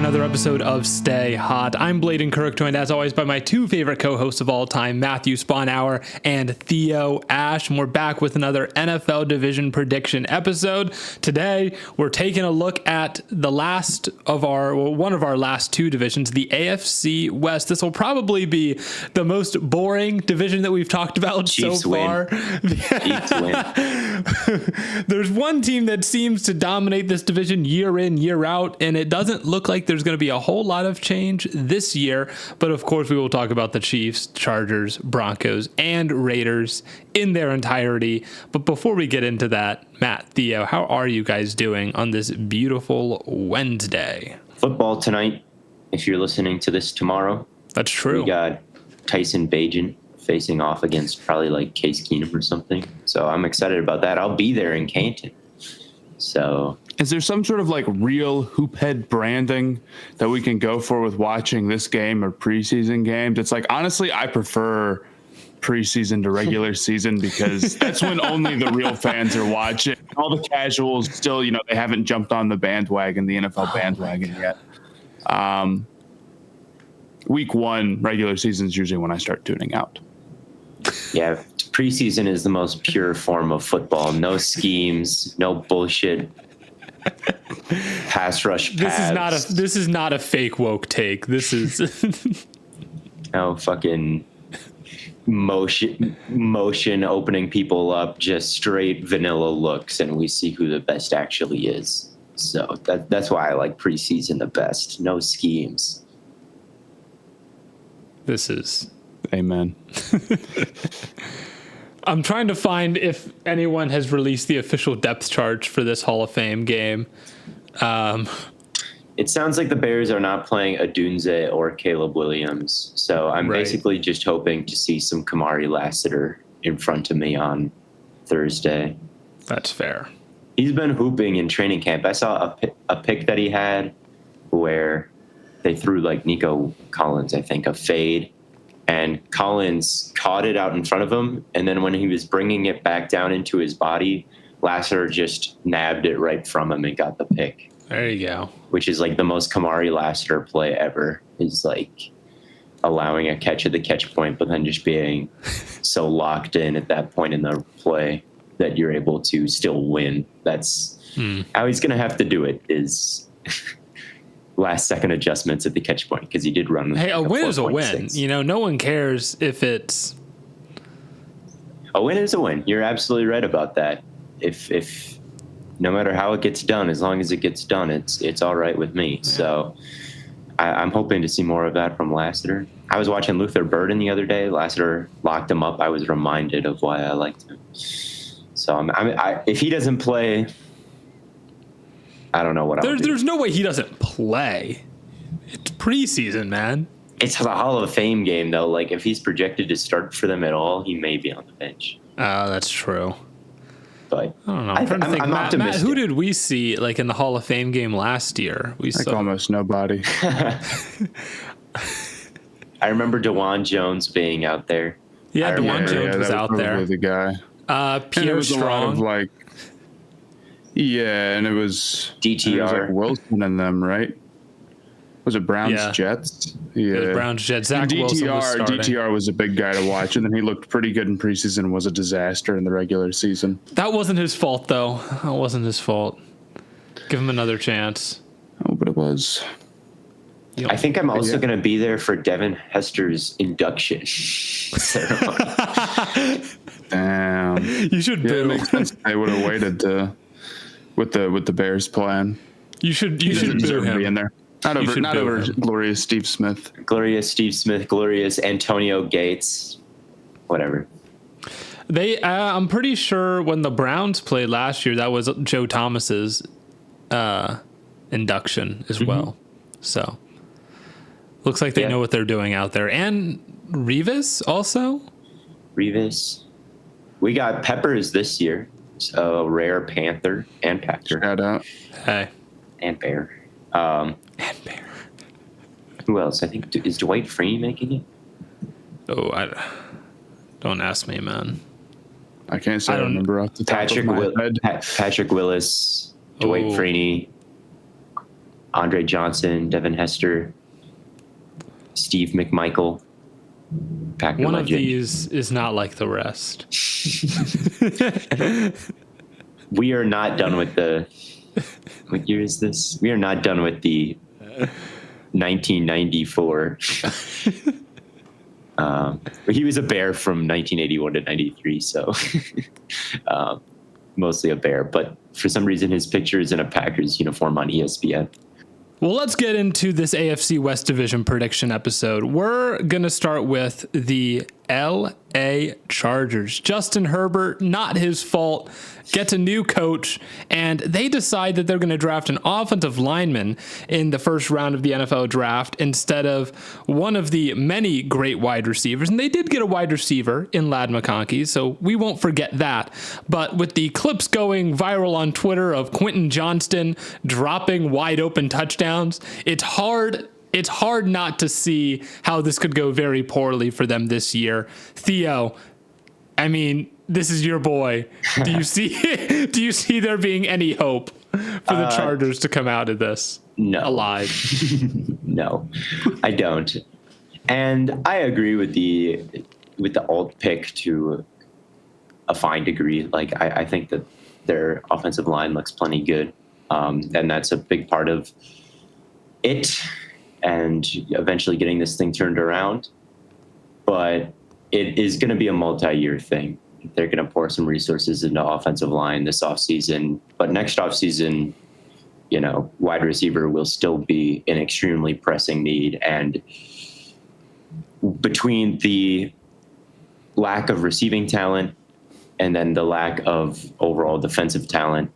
another episode of Stay Hot. I'm Blaiden Kirk, joined as always by my two favorite co-hosts of all time, Matthew Spawnhour and Theo Ash. And we're back with another NFL division prediction episode. Today, we're taking a look at one of our last two divisions, the AFC West. This will probably be the most boring division that we've talked about Chiefs so far. Chiefs win. There's one team that seems to dominate this division year in, year out, and it doesn't look like there's going to be a whole lot of change this year. But of course, we will talk about the Chiefs, Chargers, Broncos, and Raiders in their entirety. But before we get into that, Matt, Theo, how are you guys doing on this beautiful Wednesday? Football tonight, if you're listening to this tomorrow. That's true. We got Tyson Bagent facing off against probably like Case Keenum or something. So I'm excited about that. I'll be there in Canton. So is there some sort of like real hoophead branding that we can go for with watching this game or preseason games? It's like, honestly, I prefer preseason to regular season because that's when only the real fans are watching. All the casuals still, they haven't jumped on the bandwagon, the NFL bandwagon yet. Week one, regular season is usually when I start tuning out. Yeah, preseason is the most pure form of football. No schemes, no bullshit. Pass rush pads. This is not a fake woke take. This is no fucking motion opening people up, just straight vanilla looks, and we see who the best actually is. So that's why I like preseason the best. No schemes. This is amen. I'm trying to find if anyone has released the official depth chart for this Hall of Fame game. It sounds like the Bears are not playing Odunze or Caleb Williams. So I'm basically just hoping to see some Kamari Lassiter in front of me on Thursday. That's fair. He's been hooping in training camp. I saw a pick that he had where they threw like Nico Collins, I think, a fade. And Collins caught it out in front of him. And then when he was bringing it back down into his body, Lassiter just nabbed it right from him and got the pick. There you go. Which is like the most Kamari Lassiter play ever, is like allowing a catch at the catch point, but then just being so locked in at that point in the play that you're able to still win. That's how he's going to have to do it, is last second adjustments at the catch point, because he did run. Hey, a win is a win. No one cares if it's a win is a win. You're absolutely right about that. If no matter how it gets done, as long as it gets done, it's all right with me. Yeah. So I'm hoping to see more of that from Lassiter. I was watching Luther Burden the other day. Lassiter locked him up. I was reminded of why I liked him. So if he doesn't play, I don't know what I'll do. There's no way he doesn't play. It's preseason, man. It's the Hall of Fame game, though. Like, if he's projected to start for them at all, he may be on the bench. Oh, that's true. But I don't know. I'm trying to think. I'm Matt, optimistic. Who did we see like in the Hall of Fame game last year? We saw almost nobody. I remember DeJuan Jones being out there. Yeah, DeJuan Jones was out there. The guy. Pierre Strong. And it was DTR. It was like Wilson and them, right? Was it Browns Jets? Yeah, it was Browns Jets. Zach Wilson was starting. DTR was a big guy to watch, and then he looked pretty good in preseason and was a disaster in the regular season. That wasn't his fault, though. That wasn't his fault. Give him another chance. Oh, but it was. I think I'm also going to be there for Devin Hester's induction ceremony. Damn. You should boo. It makes sense. They would have waited with the Bears plan. You should boo him. Be in there. Not over glorious Steve Smith. Glorious Steve Smith, glorious Antonio Gates, whatever. I'm pretty sure when the Browns played last year, that was Joe Thomas's induction as well. So looks like they know what they're doing out there. And Revis also. Revis. We got Peppers this year. So rare Panther and Packer. Shout out. Hey. And Bear. And Bear. Who else? I think is Dwight Freeney making it? Oh, don't ask me, man. I can't say I remember off the top of my head. Patrick Willis, Dwight Freeney. Andre Johnson, Devin Hester, Steve McMichael. Packer One legend. of these is not like the rest. We are not done with the. What year is this? We are not done with the 1994. He was a Bear from 1981 to 93, so mostly a Bear. But for some reason, his picture is in a Packers uniform on ESPN. Well, let's get into this AFC West Division prediction episode. We're going to start with the LA Chargers. Justin Herbert, not his fault, gets a new coach, and they decide that they're going to draft an offensive lineman in the first round of the NFL draft instead of one of the many great wide receivers. And they did get a wide receiver in Ladd McConkey, so we won't forget that. But with the clips going viral on Twitter of Quentin Johnston dropping wide open touchdowns, it's hard not to see how this could go very poorly for them this year. Theo, I mean, this is your boy. Do you see there being any hope for the Chargers to come out of this alive? No, I don't. And I agree with the alt pick to a fine degree. Like I think that their offensive line looks plenty good, and that's a big part of it. And eventually getting this thing turned around. But it is going to be a multi-year thing. They're going to pour some resources into offensive line this offseason. But next offseason, wide receiver will still be an extremely pressing need. And between the lack of receiving talent and then the lack of overall defensive talent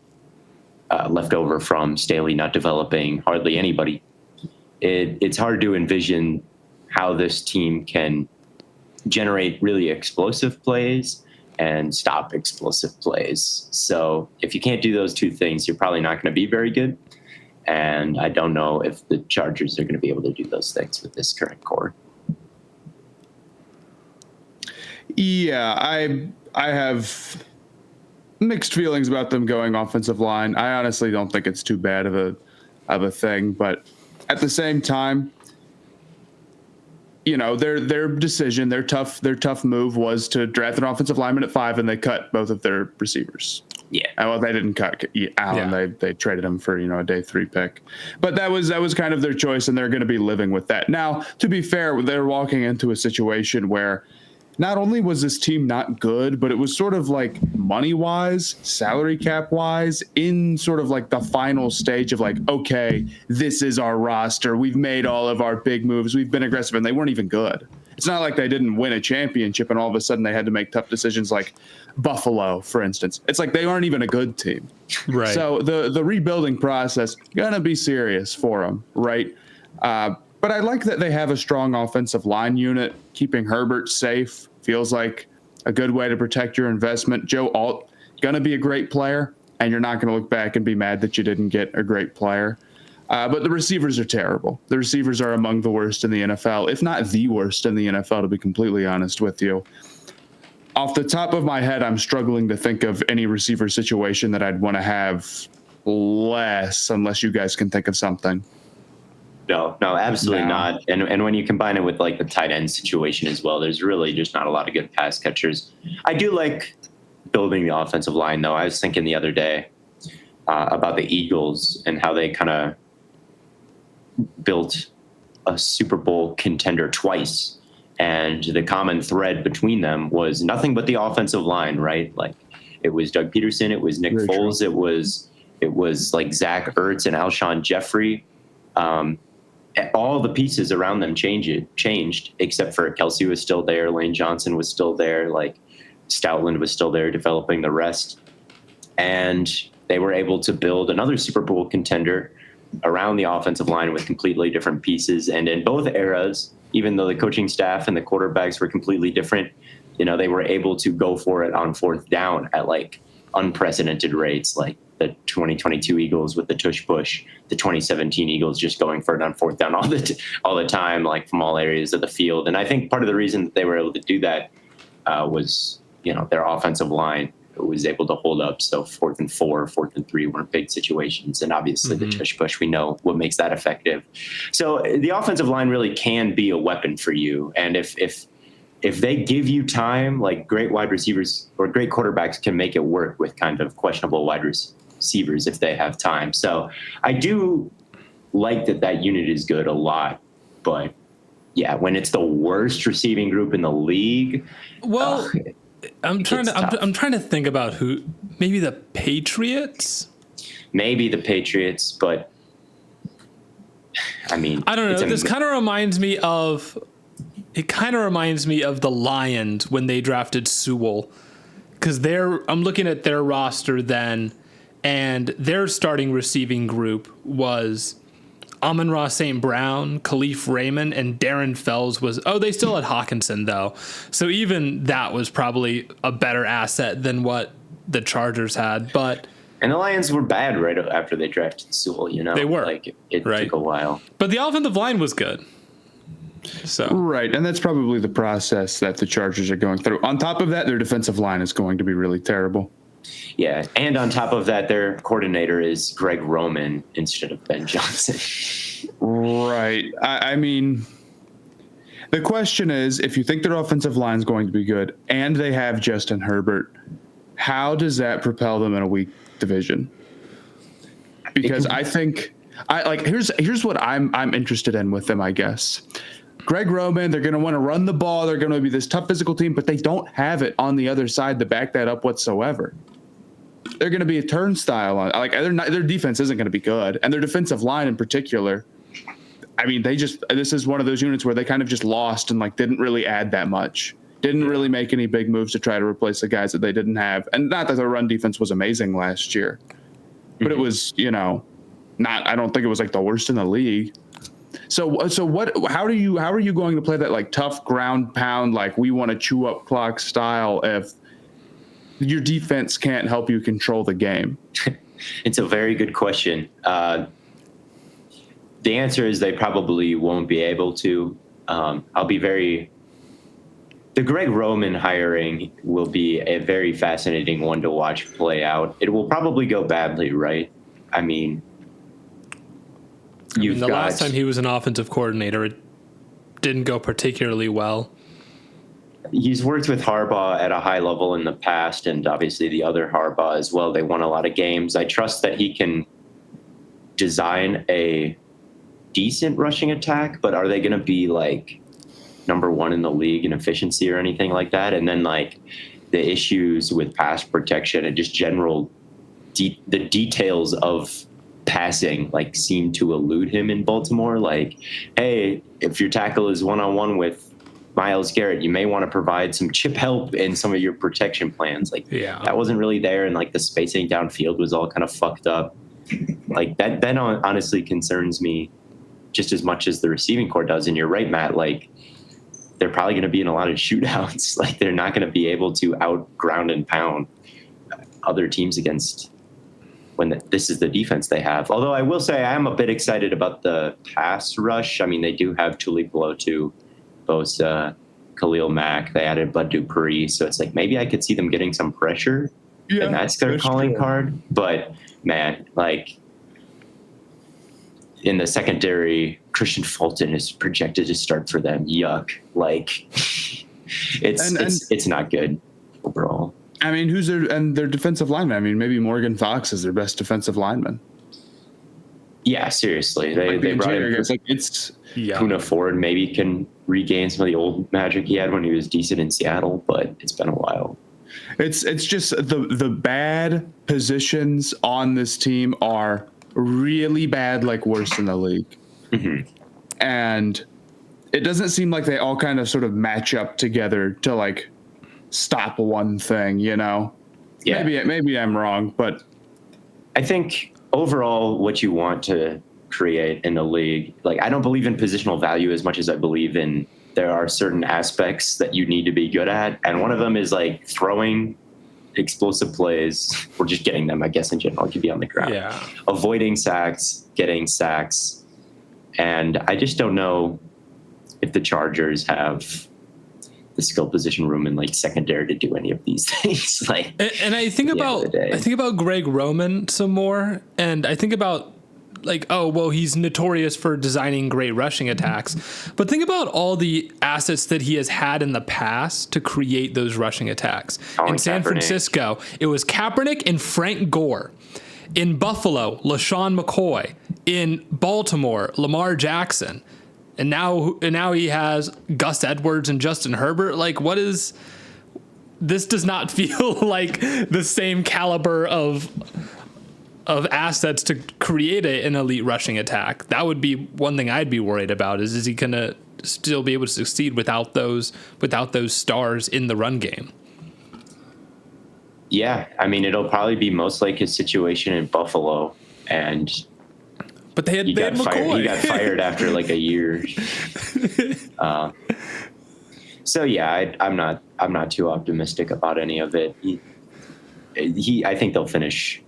left over from Staley not developing hardly anybody, it's hard to envision how this team can generate really explosive plays and stop explosive plays. So if you can't do those two things, you're probably not going to be very good. And I don't know if the Chargers are going to be able to do those things with this current core. Yeah, I have mixed feelings about them going offensive line. I honestly don't think it's too bad of a thing, but at the same time, their decision, their tough move was to draft an offensive lineman at 5, and they cut both of their receivers. Yeah. Well, they didn't cut Allen. Yeah. They traded him for a day 3 pick, but that was kind of their choice, and they're going to be living with that. Now, to be fair, they're walking into a situation where not only was this team not good, but it was sort of like money-wise, salary cap-wise, in sort of like the final stage of like, okay, this is our roster. We've made all of our big moves. We've been aggressive, and they weren't even good. It's not like they didn't win a championship and all of a sudden they had to make tough decisions like Buffalo, for instance. It's like they aren't even a good team. Right. So the rebuilding process going to be serious for them, right? But I like that they have a strong offensive line unit. Keeping Herbert safe feels like a good way to protect your investment. Joe Alt, going to be a great player, and you're not going to look back and be mad that you didn't get a great player. But the receivers are terrible. The receivers are among the worst in the NFL, if not the worst in the NFL, to be completely honest with you. Off the top of my head, I'm struggling to think of any receiver situation that I'd want to have less, unless you guys can think of something. No, absolutely not. And when you combine it with like the tight end situation as well, there's really just not a lot of good pass catchers. I do like building the offensive line, though. I was thinking the other day about the Eagles and how they kind of built a Super Bowl contender twice. And the common thread between them was nothing but the offensive line, right? Like it was Doug Peterson, it was Nick Very Foles, true. it was like Zach Ertz and Alshon Jeffrey. All the pieces around them changed, except for Kelsey was still there, Lane Johnson was still there, like Stoutland was still there developing the rest. And they were able to build another Super Bowl contender around the offensive line with completely different pieces. And in both eras, even though the coaching staff and the quarterbacks were completely different, they were able to go for it on fourth down at like unprecedented rates, like the 2022 Eagles with the tush push, the 2017 Eagles just going for it on fourth down all the time, like from all areas of the field. And I think part of the reason that they were able to do that was, their offensive line. was able to hold up. So 4th and 4, 4th and 3 weren't big situations. And obviously the tush push, we know what makes that effective. So the offensive line really can be a weapon for you. And if they give you time, like great wide receivers or great quarterbacks can make it work with kind of questionable wide receivers if they have time. So I do like that unit is good a lot, but yeah, when it's the worst receiving group in the league, well, I'm trying to think about who. Maybe the Patriots. Maybe the Patriots, but I mean, I don't know. This kind of reminds me of. It kind of reminds me of the Lions when they drafted Sewell, because I'm looking at their roster then, and their starting receiving group was Amon-Ra St. Brown, Khalif Raymond, and Darren Fells was. Oh, they still had Hawkinson though, so even that was probably a better asset than what the Chargers had. But and the Lions were bad right after they drafted Sewell. They were like it took a while, but the offensive line was good. So right, and that's probably the process that the Chargers are going through. On top of that, their defensive line is going to be really terrible. Yeah, and on top of that, their coordinator is Greg Roman instead of Ben Johnson. Right. I mean, the question is, if you think their offensive line is going to be good and they have Justin Herbert, how does that propel them in a weak division? Because I think here's what I'm interested in with them, I guess. Greg Roman, they're going to want to run the ball. They're going to be this tough physical team, but they don't have it on the other side to back that up whatsoever. They're going to be a turnstile on their defense isn't going to be good, and their defensive line in particular. I mean, this is one of those units where they kind of just lost and didn't really add that much. Didn't really make any big moves to try to replace the guys that they didn't have. And not that their run defense was amazing last year, but it was, not. I don't think it was the worst in the league. So what? How are you going to play that tough ground pound we want to chew up clock style if your defense can't help you control the game? It's a very good question. The answer is they probably won't be able to. The Greg Roman hiring will be a very fascinating one to watch play out. It will probably go badly, right? I mean, last time he was an offensive coordinator, it didn't go particularly well. He's worked with Harbaugh at a high level in the past, and obviously the other Harbaugh as well. They won a lot of games. I trust that he can design a decent rushing attack, but are they going to be number one in the league in efficiency or anything like that? And then the issues with pass protection and just general the details of passing seem to elude him in Baltimore. Hey, if your tackle is one-on-one with Myles Garrett, you may want to provide some chip help in some of your protection plans. That wasn't really there, and the spacing downfield was all kind of fucked up. That honestly concerns me just as much as the receiving core does. And you're right, Matt, they're probably going to be in a lot of shootouts. They're not going to be able to out ground and pound other teams against when this is the defense they have. Although I will say I am a bit excited about the pass rush. I mean, they do have Tulip Lotu, Bosa, Khalil Mack. They added Bud Dupree. So it's maybe I could see them getting some pressure. Yeah, and that's their calling card. But man, in the secondary, Christian Fulton is projected to start for them. Yuck. It's not good overall. I mean, who's their defensive lineman? I mean, maybe Morgan Fox is their best defensive lineman. Yeah, seriously. They brought in Puna Ford maybe can regain some of the old magic he had when he was decent in Seattle, but it's been a while. It's just the bad positions on this team are really bad, worse in the league. Mm-hmm. And it doesn't seem like they all kind of sort of match up together to stop one thing, Yeah. Maybe I'm wrong, but I think overall what you want to create in the league, I don't believe in positional value as much as I believe in there are certain aspects that you need to be good at. And one of them is throwing explosive plays or just getting them, I guess, in general. It could be on the ground. Yeah. Avoiding sacks, getting sacks. And I just don't know if the Chargers have the skill position room in like secondary to do any of these things. Like, and I think about Greg Roman some more, and I think about like, oh, well, he's notorious for designing great rushing attacks, but think about all the assets that he has had in the past to create those rushing attacks. In San Francisco, it was Kaepernick and Frank Gore. In Buffalo, LaShawn McCoy. In Baltimore, Lamar Jackson. And now he has Gus Edwards and Justin Herbert. Like, what is... This does not feel like the same caliber of assets to create an elite rushing attack. That would be one thing I'd be worried about. Is he going to still be able to succeed without those stars in the run game? Yeah, I mean, it'll probably be most like his situation in Buffalo, but he got fired after like a year. So yeah, I'm not too optimistic about any of it. I think they'll finish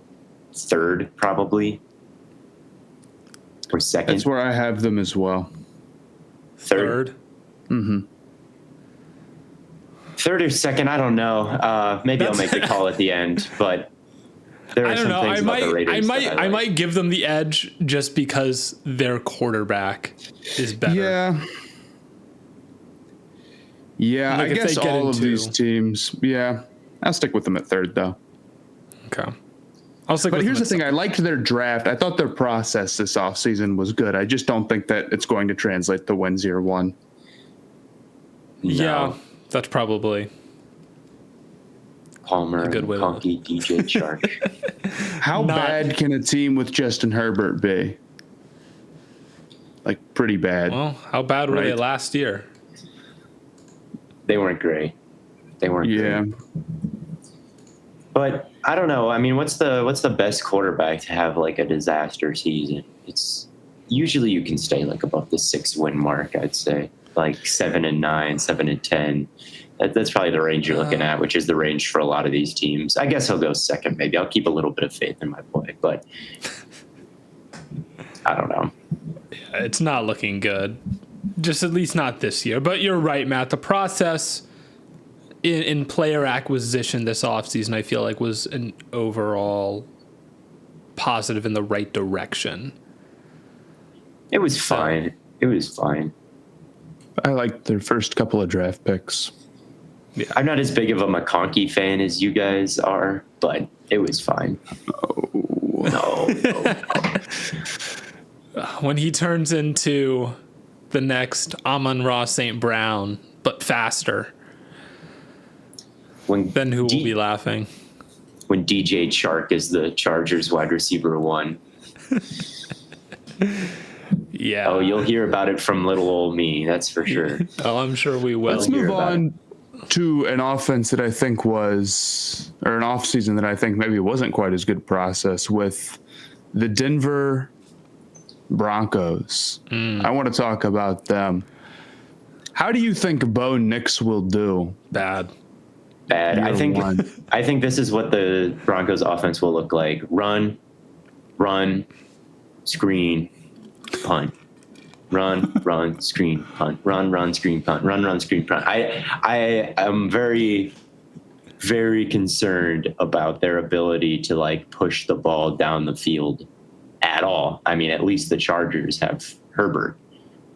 third probably, or second. That's where I have them as well. Third. Mm-hmm. Third or second, I don't know. Maybe I'll make the call at the end, but there are some things about the Raiders. I might give them the edge just because their quarterback is better. Yeah, like I guess all of these teams. Yeah, I'll stick with them at third though. Okay. But here's the thing. I liked their draft. I thought their process this offseason was good. I just don't think that it's going to translate to wins year one. No. Yeah, that's probably Palmer, Conky, DJ Chark. How bad can a team with Justin Herbert be? Like, pretty bad. Well, how bad were they last year? They weren't great. Great. But I don't know. I mean, what's the best quarterback to have like a disaster season? It's usually you can stay like above the 6-win mark. I'd say like 7-9, 7-10. That's probably the range you're looking at, which is the range for a lot of these teams. I guess I'll go second. Maybe I'll keep a little bit of faith in my boy, but I don't know. Yeah, it's not looking good. Just at least not this year. But you're right, Matt. The process in player acquisition this offseason, I feel like, was an overall positive in the right direction. It was fine. I liked their first couple of draft picks. Yeah. I'm not as big of a McConkey fan as you guys are, but it was fine. No. When he turns into the next Amon-Ra St. Brown, but faster, then who will be laughing? When DJ Chark is the Chargers wide receiver 1. Yeah. Oh, you'll hear about it from little old me, that's for sure. Oh, I'm sure we will. Let's move on to an offense that I think was, or an offseason that I think maybe wasn't quite as good process with the Denver Broncos. I want to talk about them. How do you think Bo Nix will do? Bad. I think this is what the Broncos offense will look like. Run, screen, punt. Run, screen, punt. Run, screen, punt. Run, screen, punt. I am very, very concerned about their ability to like push the ball down the field at all. I mean, at least the Chargers have Herbert.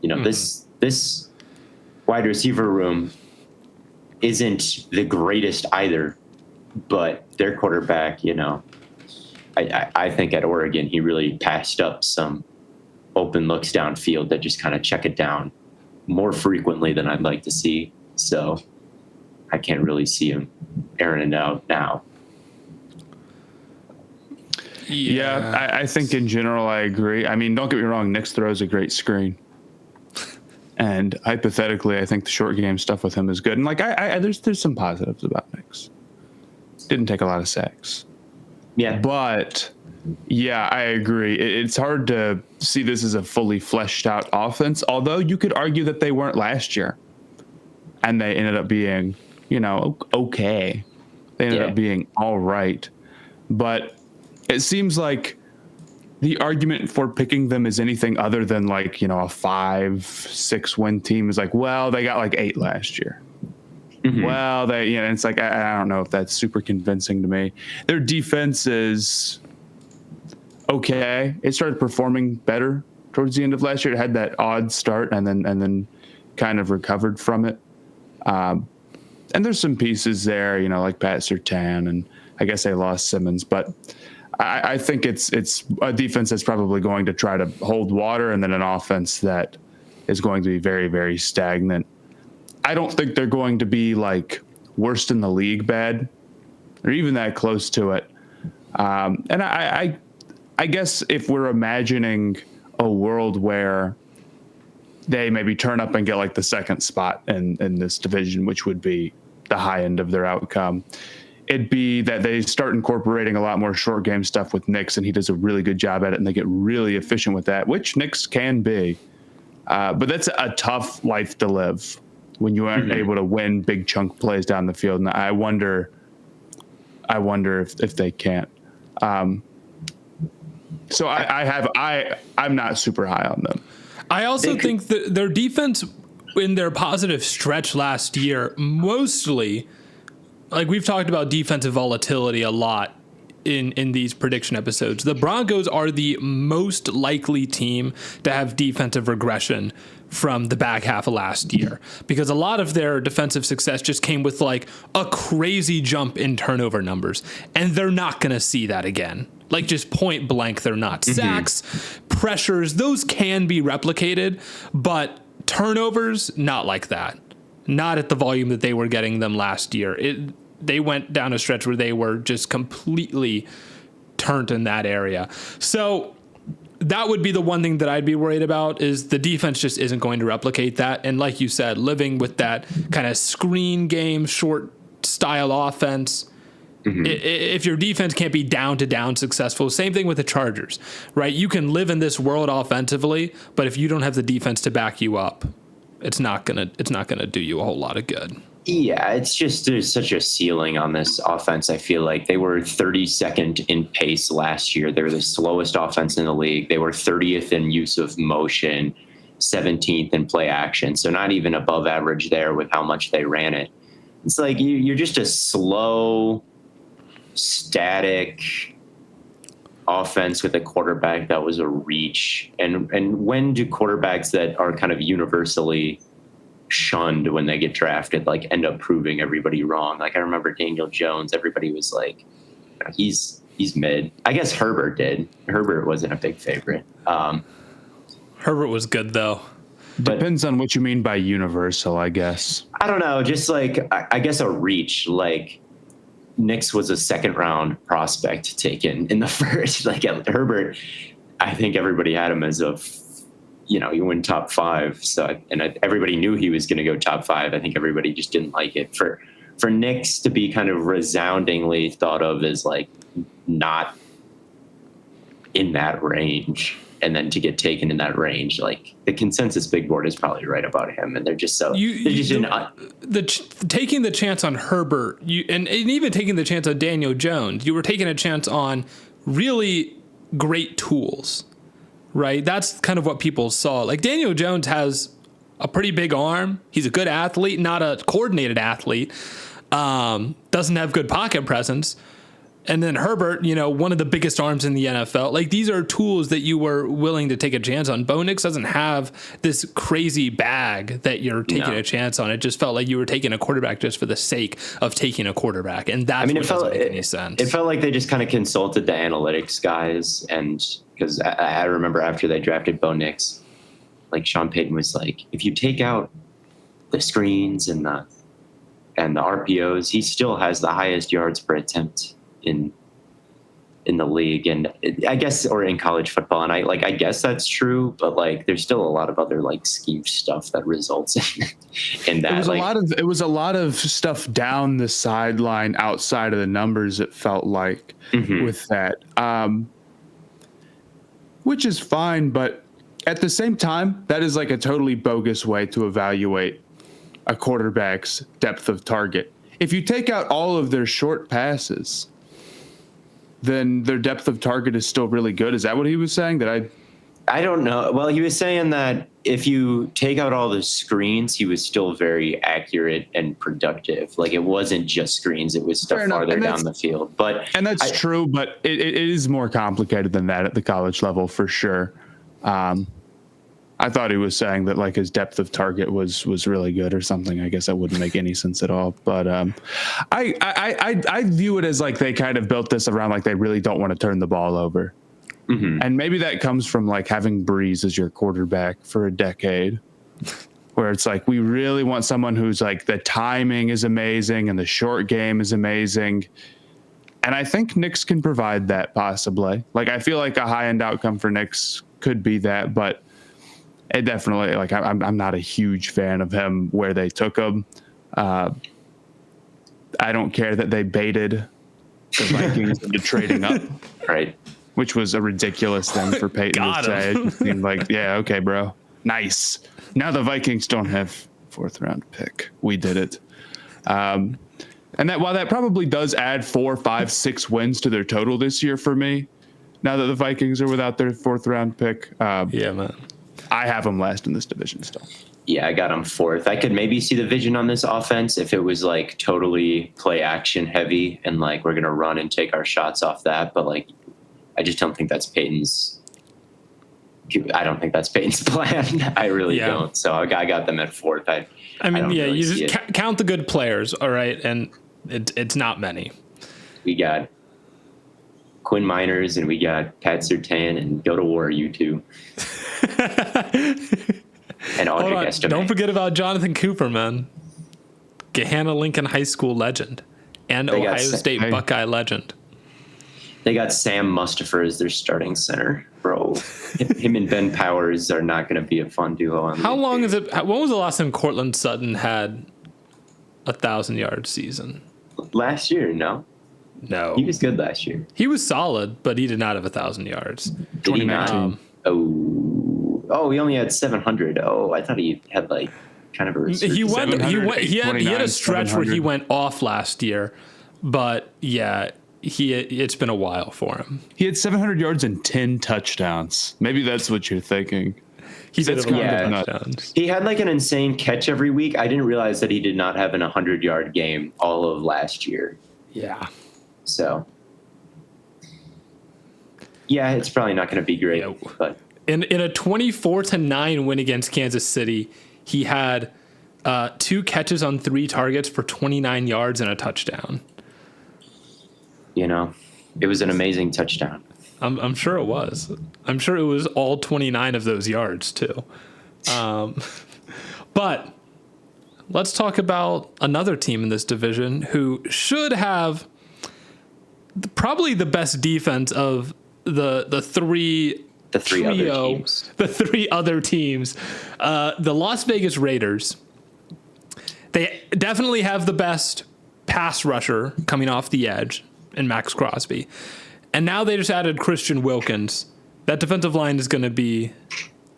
You know, this wide receiver room isn't the greatest either, but their quarterback, you know, I think at Oregon, he really passed up some open looks downfield that just kind of check it down more frequently than I'd like to see. So I can't really see him airing it out now. Yeah, I think in general I agree. I mean, don't get me wrong, Nix throws a great screen. And hypothetically, I think the short game stuff with him is good. And like, there's some positives about Nix. Didn't take a lot of sacks. Yeah. But yeah, I agree. It's hard to see this as a fully fleshed out offense, although you could argue that they weren't last year. And they ended up being, you know, okay. They ended up being all right. But it seems like the argument for picking them as anything other than like, you know, a 5-6 win team is like, well, they got like 8 last year. well, it's like, I don't know if that's super convincing to me. Their defense is okay. It started performing better towards the end of last year. It had that odd start and then kind of recovered from it. And there's some pieces there, like Pat Surtain, and I guess they lost Simmons, but I think it's a defense that's probably going to try to hold water, and then an offense that is going to be very, very stagnant. I don't think they're going to be like worst in the league bad, or even that close to it. And I guess if we're imagining a world where they maybe turn up and get like the second spot in this division, which would be the high end of their outcome, it'd be that they start incorporating a lot more short game stuff with Nix, and he does a really good job at it, and they get really efficient with that, which Nix can be. But that's a tough life to live when you aren't able to win big chunk plays down the field. And I wonder if they can't. So I'm not super high on them. I also think that their defense in their positive stretch last year, mostly, like we've talked about defensive volatility a lot in these prediction episodes. The Broncos are the most likely team to have defensive regression from the back half of last year, because a lot of their defensive success just came with like a crazy jump in turnover numbers, and they're not going to see that again. Like, just point blank, they're not. Sacks, pressures, those can be replicated, but turnovers, not like that. Not at the volume that they were getting them last year. They went down a stretch where they were just completely turned in that area. So that would be the one thing that I'd be worried about, is the defense just isn't going to replicate that. And like you said, living with that kind of screen game, short style offense, if your defense can't be down to down successful, same thing with the Chargers, right? You can live in this world offensively, but if you don't have the defense to back you up, it's not gonna do you a whole lot of good. Yeah, it's just there's such a ceiling on this offense. I feel like they were 32nd in pace last year. They were the slowest offense in the league. They were 30th in use of motion, 17th in play action. So not even above average there with how much they ran it. It's like you're just a slow, static offense with a quarterback that was a reach. And when do quarterbacks that are kind of universally shunned when they get drafted like end up proving everybody wrong? Like, I remember Daniel Jones, everybody was like, he's mid. I guess Herbert did. Herbert wasn't a big favorite. Herbert was good though. Depends on what you mean by universal, I guess. I don't know, just like I guess a reach. Like, Nix was a second round prospect taken in the first. Like, Herbert, I think everybody had him as he went top 5. So, and everybody knew he was going to go top 5. I think everybody just didn't like it. For Nix to be kind of resoundingly thought of as like not in that range, and then to get taken in that range, like the consensus big board is probably right about him, and they're just so taking the chance on Herbert, and even taking the chance on Daniel Jones, you were taking a chance on really great tools, right? That's kind of what people saw. Like, Daniel Jones has a pretty big arm. He's a good athlete, not a coordinated athlete. Doesn't have good pocket presence. And then Herbert, one of the biggest arms in the NFL. Like, these are tools that you were willing to take a chance on. Bo Nix doesn't have this crazy bag that you're taking a chance on. It just felt like you were taking a quarterback just for the sake of taking a quarterback. And that's what doesn't make any sense. It felt like they just kind of consulted the analytics guys. And because I remember after they drafted Bo Nix, like, Sean Payton was like, if you take out the screens and the RPOs, he still has the highest yards per attempt in the league, and I guess, or in college football. And I guess that's true, but like, there's still a lot of other like scheme stuff that results in that. It was a lot of stuff down the sideline outside of the numbers. It felt like with that, which is fine, but at the same time, that is like a totally bogus way to evaluate a quarterback's depth of target. If you take out all of their short passes, then their depth of target is still really good. Is that what he was saying? I don't know. Well, he was saying that if you take out all the screens, he was still very accurate and productive. Like, it wasn't just screens; it was stuff farther down the field. And that's true, but it is more complicated than that at the college level for sure. I thought he was saying that like his depth of target was really good or something. I guess that wouldn't make any sense at all. But I view it as like they kind of built this around like they really don't want to turn the ball over. Mm-hmm. And maybe that comes from like having Breeze as your quarterback for a decade, where it's like we really want someone who's like the timing is amazing and the short game is amazing. And I think Nix can provide that possibly. Like I feel like a high-end outcome for Nix could be that, but it definitely like I'm not a huge fan of him where they took him. I don't care that they baited the Vikings into trading up. Right. Which was a ridiculous thing for Peyton to say. It seemed like, yeah, okay, bro. Nice. Now the Vikings don't have 4th round pick. We did it. And that while that probably does add 4, 5, 6 wins to their total this year for me, now that the Vikings are without their 4th round pick, yeah, man. I have them last in this division still. Yeah, I got them 4th. I could maybe see the vision on this offense if it was like totally play action heavy and like we're going to run and take our shots off that. But like, I just don't think that's Peyton's. I don't think that's Peyton's plan. I really don't. So I got them at 4th. I mean, yeah, really you just count the good players, all right, and it's not many. We got Quinn Miners and we got Pat Surtain, and go to war, you two. And Audrey Estime. Don't forget about Jonathan Cooper, man. Gahanna Lincoln High School legend and Ohio State Buckeye legend. They got Sam Mustipher as their starting center, bro. Him and Ben Powers are not going to be a fun duo. How long is it? When was the last time Cortland Sutton had 1,000-yard season? Last year, no. No, he was good last year. He was solid, but he did not have 1,000 yards. Did he not? Oh, he only had 700. Oh, I thought he had like kind of a. He had a stretch where he went off last year, but yeah. It's been a while for him. He had 700 yards and 10 touchdowns. Maybe that's what you're thinking. He did touchdowns. He had like an insane catch every week. I didn't realize that he did not have an 100-yard game all of last year. Yeah. So, yeah, it's probably not going to be great. Yeah. But in a 24-9 win against Kansas City, he had 2 catches on 3 targets for 29 yards and a touchdown. You know, it was an amazing touchdown. I'm sure it was. I'm sure it was all 29 of those yards too. But let's talk about another team in this division who should have probably the best defense of the three other teams. The Las Vegas Raiders. They definitely have the best pass rusher coming off the edge in Max Crosby. And now they just added Christian Wilkins. That defensive line is going to be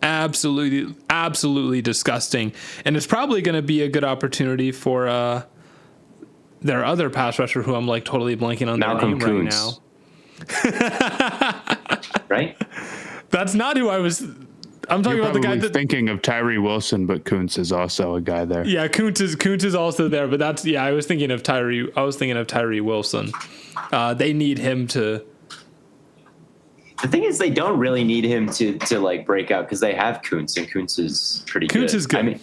absolutely disgusting. And it's probably going to be a good opportunity for their other pass rusher who I'm like totally blanking on Malcolm their name Kuntz. Right now. Right? That's not who I was. I'm talking about the guy that thinking of Tyree Wilson, but Kuntz is also a guy there. Yeah, Kuntz is also there, but I was thinking of Tyree Wilson. They need him to. The thing is, they don't really need him to like break out because they have Kuntz, and Kuntz is pretty good. Kuntz is good.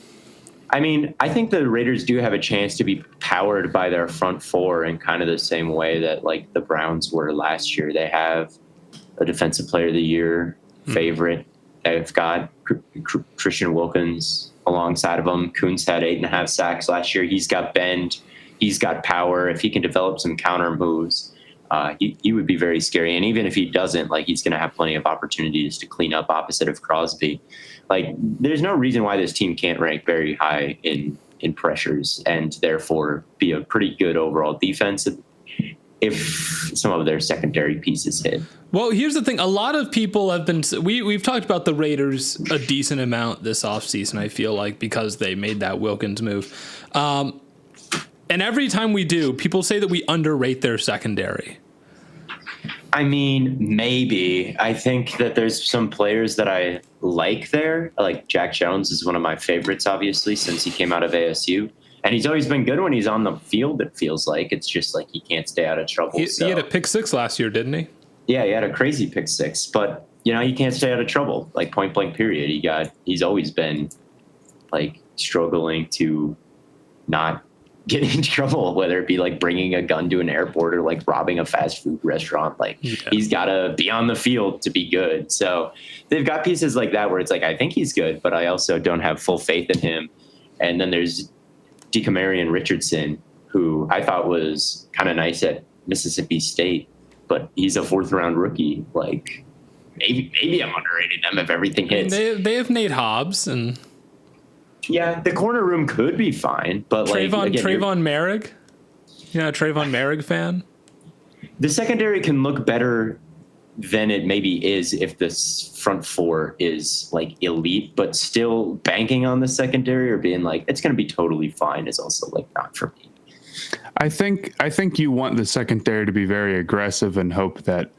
I mean, I think the Raiders do have a chance to be powered by their front four in kind of the same way that like the Browns were last year. They have a Defensive Player of the Year favorite. They've got Christian Wilkins alongside of them. Kuntz had 8.5 sacks last year. He's got bend. He's got power. If he can develop some counter moves, he would be very scary. And even if he doesn't, like, he's going to have plenty of opportunities to clean up opposite of Crosby. Like, there's no reason why this team can't rank very high in pressures and therefore be a pretty good overall defense if some of their secondary pieces hit. Well, here's the thing. A lot of people have been... We've talked about the Raiders a decent amount this offseason, I feel like, because they made that Wilkins move. And every time we do, people say that we underrate their secondary. I mean, maybe. I think that there's some players that I like there. Like Jack Jones is one of my favorites, obviously, since he came out of ASU. And he's always been good when he's on the field, it feels like. It's just like he can't stay out of trouble. He had a pick six last year, didn't he? Yeah, he had a crazy pick six. But, he can't stay out of trouble, like point blank period. He's always been, like, struggling to not get in trouble, whether it be like bringing a gun to an airport or like robbing a fast food restaurant. Like he's got to be on the field to be good. So they've got pieces like that where it's like, I think he's good, but I also don't have full faith in him. And then there's DeCamarion Richardson, who I thought was kind of nice at Mississippi State, but he's a 4th round rookie. Like maybe I'm underrating them if everything hits. They have Nate Hobbs and. Yeah, the corner room could be fine, but Trayvon Merrick? Yeah, Trayvon Merrick fan? The secondary can look better than it maybe is if the front four is like elite, but still banking on the secondary or being like, it's going to be totally fine is also like not for me. I think you want the secondary to be very aggressive and hope that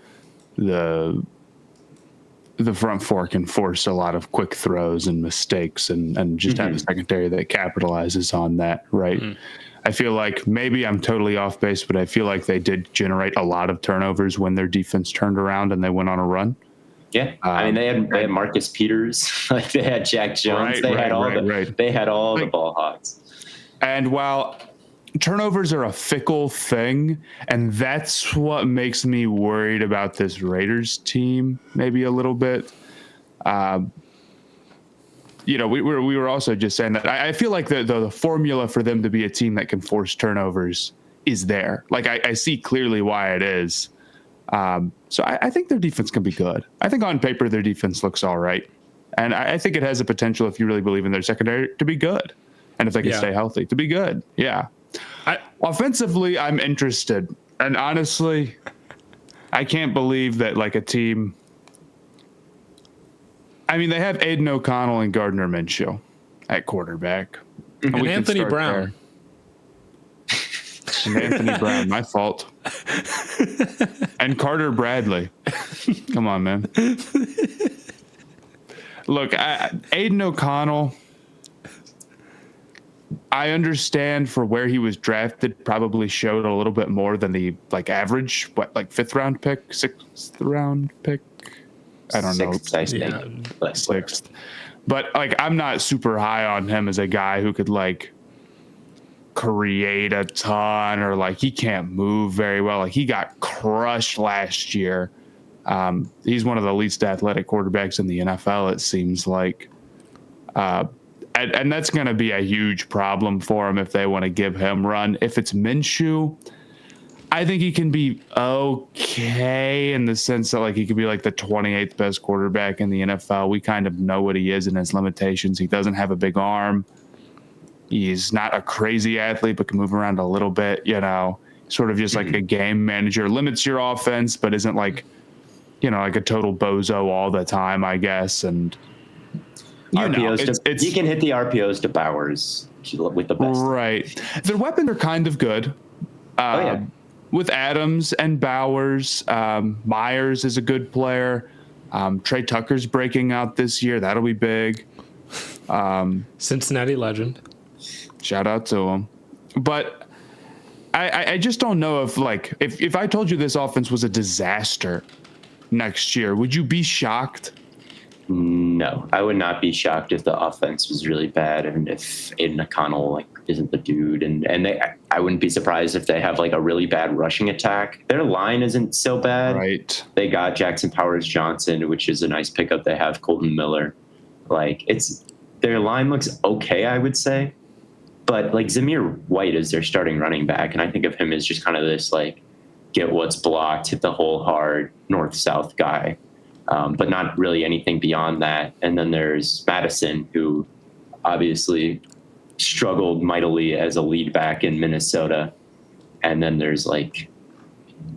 the front four can force a lot of quick throws and mistakes and just have a secondary that capitalizes on that, right? Mm-hmm. I feel like maybe I'm totally off base, but I feel like they did generate a lot of turnovers when their defense turned around and they went on a run. Yeah, I mean they had Marcus Peters, like they had Jack Jones, they had all the ball hogs. And while turnovers are a fickle thing, and that's what makes me worried about this Raiders team maybe a little bit. We were also just saying that I feel like the formula for them to be a team that can force turnovers is there. Like I see clearly why it is. So I think their defense can be good. I think on paper their defense looks all right, and I think it has a potential, if you really believe in their secondary, to be good, and if they can stay healthy, to be good. Yeah. Offensively, I'm interested, and honestly, I can't believe that like a team. I mean, they have Aiden O'Connell and Gardner Minshew at quarterback, and Anthony Brown. And Anthony Brown, my fault. And Carter Bradley. Come on, man. Look, Aiden O'Connell. I understand for where he was drafted, probably showed a little bit more than the like average, 5th round pick, 6th round pick. I don't know. 6th. But like, I'm not super high on him as a guy who could like create a ton, or like he can't move very well. Like he got crushed last year. He's one of the least athletic quarterbacks in the NFL, it seems like. And that's going to be a huge problem for him if they want to give him run. If it's Minshew, I think he can be okay in the sense that like he could be like the 28th best quarterback in the NFL. We kind of know what he is and his limitations. He doesn't have a big arm. He's not a crazy athlete, but can move around a little bit, sort of just like a game manager, limits your offense, but isn't like, like a total bozo all the time, I guess. And you can hit the RPOs to Bowers with the best. Right. Their weapons are kind of good. With Adams and Bowers, Myers is a good player. Trey Tucker's breaking out this year. That'll be big. Cincinnati legend. Shout out to him. But I just don't know if I told you this offense was a disaster next year, would you be shocked? No, I would not be shocked if the offense was really bad and if Aiden O'Connell isn't the dude. And I wouldn't be surprised if they have a really bad rushing attack. Their line isn't so bad. Right. They got Jackson Powers Johnson, which is a nice pickup. They have Colton Miller. Their line looks okay, I would say. But Zamir White is their starting running back, and I think of him as just kind of this get what's blocked, hit the hole hard, north-south guy. But not really anything beyond that. And then there's Madison, who obviously struggled mightily as a lead back in Minnesota. And then there's Dylan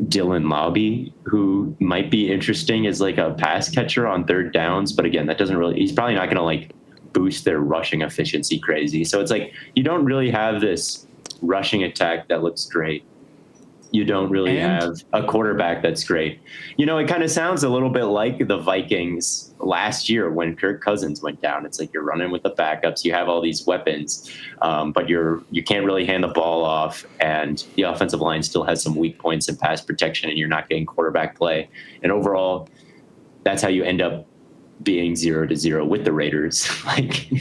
Laube, who might be interesting as a pass catcher on third downs. But again, he's probably not going to boost their rushing efficiency crazy. So it's you don't really have this rushing attack that looks great. You don't really have a quarterback that's great. You know, it kind of sounds a little bit like the Vikings last year when Kirk Cousins went down. It's like you're running with the backups. You have all these weapons, but you can't really hand the ball off, and the offensive line still has some weak points in pass protection, and you're not getting quarterback play. And overall, that's how you end up being 0-0 with the Raiders, like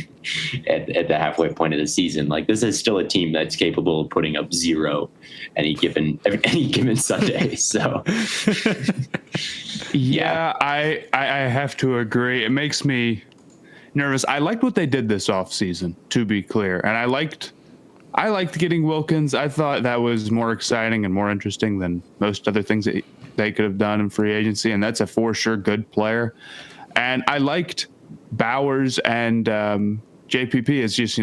at the halfway point of the season. Like, this is still a team that's capable of putting up 0 any given Sunday. So yeah, I have to agree. It makes me nervous. I liked what they did this offseason, to be clear. And I liked getting Wilkins. I thought that was more exciting and more interesting than most other things that they could have done in free agency. And that's a for sure good player. And I liked Bowers and JPP as just,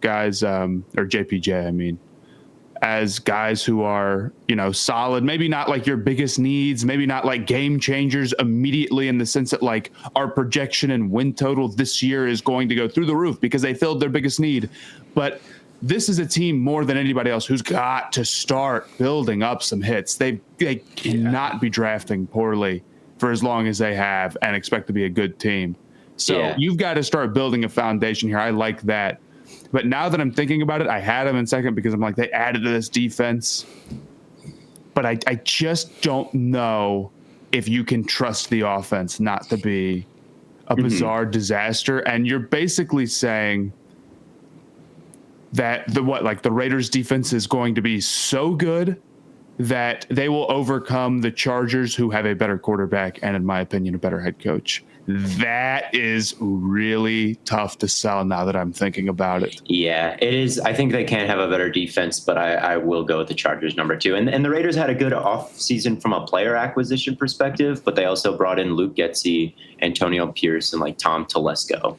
guys, or JPJ, I mean, as guys who are, solid, maybe not like your biggest needs, maybe not like game changers immediately in the sense that like our projection and win total this year is going to go through the roof because they filled their biggest need. But this is a team more than anybody else who's got to start building up some hits. They cannot be drafting poorly for as long as they have and expect to be a good team. So you've got to start building a foundation here. I like that. But now that I'm thinking about it, I had them in second because I'm like, they added to this defense. But I just don't know if you can trust the offense not to be a bizarre disaster. And you're basically saying that the Raiders defense is going to be so good that they will overcome the Chargers, who have a better quarterback and, in my opinion, a better head coach. That is really tough to sell now that I'm thinking about it. Yeah, it is. I think they can have a better defense, but I will go with the Chargers number 2. And the Raiders had a good offseason from a player acquisition perspective, but they also brought in Luke Getsy, Antonio Pierce, and like Tom Telesco